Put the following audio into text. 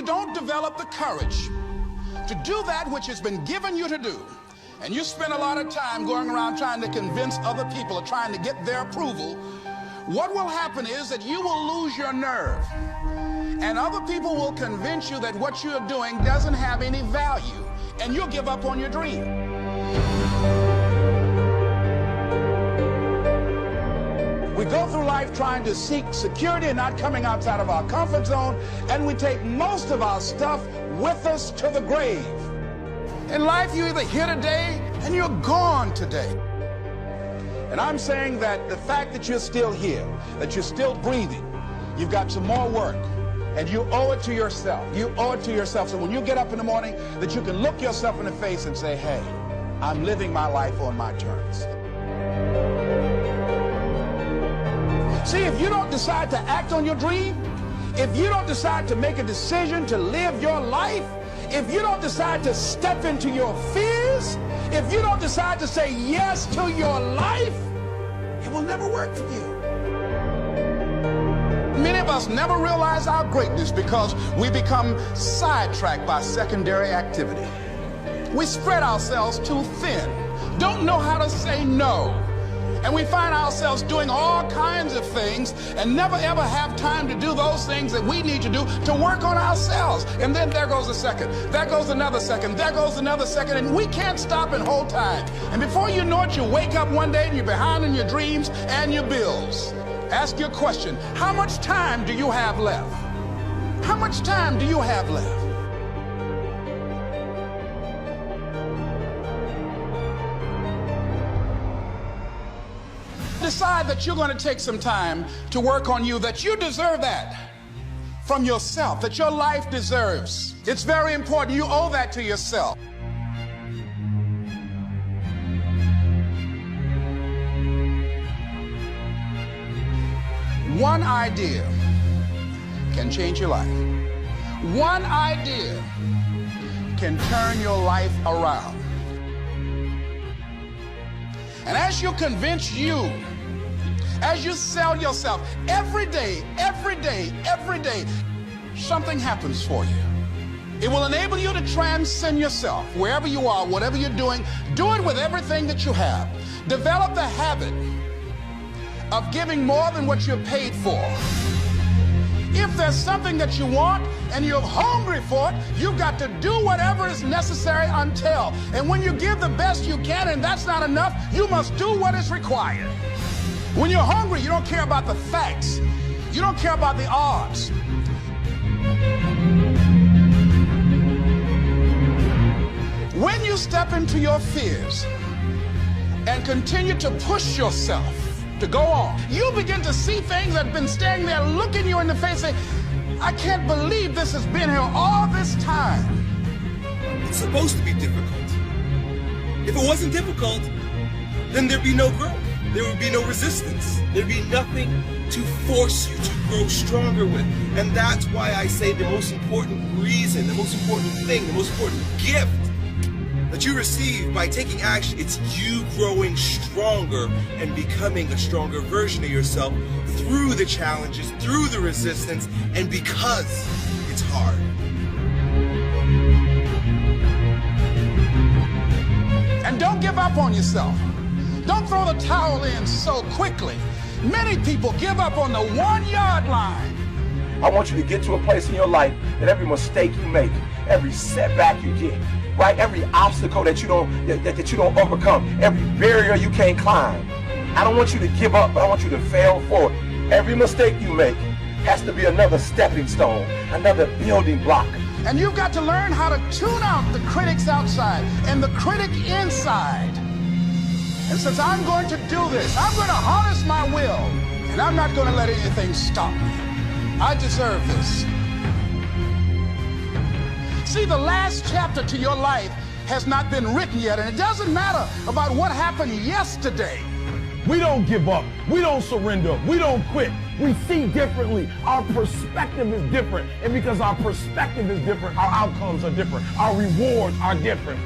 don't develop the courage to do that which has been given you to do, and you spend a lot of time going around trying to convince other people or trying to get their approval, what will happen is that you will lose your nerve. And other people will convince you that what you're doing doesn't have any value, and you'll give up on your dream. We go through life trying to seek security and not coming outside of our comfort zone, and we take most of our stuff with us to the grave. In life, you're either here today and you're gone today. And I'm saying that the fact that you're still here, that you're still breathing, you've got some more work, and you owe it to yourself. You owe it to yourself. So when you get up in the morning, that you can look yourself in the face and say, hey, I'm living my life on my terms. See, if you don't decide to act on your dream, if you don't decide to make a decision to live your life, if you don't decide to step into your fears, if you don't decide to say yes to your life, it will never work for you. Many of us never realize our greatness because we become sidetracked by secondary activity. We spread ourselves too thin, don't know how to say no. And we find ourselves doing all kinds of things and never ever have time to do those things that we need to do to work on ourselves. And then there goes a second, there goes another second, there goes another second, and we can't stop and hold time. And before you know it, you wake up one day and you're behind on your dreams and your bills. Ask your question, how much time do you have left? How much time do you have left? Decide that you're going to take some time to work on you, that you deserve that from yourself, that your life deserves. It's very important. You owe that to yourself. One idea can change your life. One idea can turn your life around. And as you convince you, as you sell yourself, every day, something happens for you. It will enable you to transcend yourself, wherever you are, whatever you're doing, do it with everything that you have. Develop the habit of giving more than what you're paid for. If there's something that you want and you're hungry for it, you've got to do whatever is necessary until. And when you give the best you can and that's not enough, you must do what is required. When you're hungry, you don't care about the facts. You don't care about the odds. When you step into your fears and continue to push yourself to go on, you begin to see things that have been standing there looking you in the face saying, I can't believe this has been here all this time. It's supposed to be difficult. If it wasn't difficult, then there'd be no growth. There would be no resistance. There'd be nothing to force you to grow stronger with. And that's why I say the most important reason, the most important thing, the most important gift that you receive by taking action, it's you growing stronger and becoming a stronger version of yourself through the challenges, through the resistance, and because it's hard. And don't give up on yourself. Don't throw the towel in so quickly. Many people give up on the 1 yard line. I want you to get to a place in your life that every mistake you make, every setback you get, right? Every obstacle that you don't overcome, every barrier you can't climb. I don't want you to give up, but I want you to fail forward. Every mistake you make has to be another stepping stone, another building block. And you've got to learn how to tune out the critics outside and the critic inside. And since I'm going to do this, I'm going to harness my will, and I'm not going to let anything stop me. I deserve this. See, the last chapter to your life has not been written yet, and it doesn't matter about what happened yesterday. We don't give up. We don't surrender. We don't quit. We see differently. Our perspective is different. And because our perspective is different, our outcomes are different. Our rewards are different.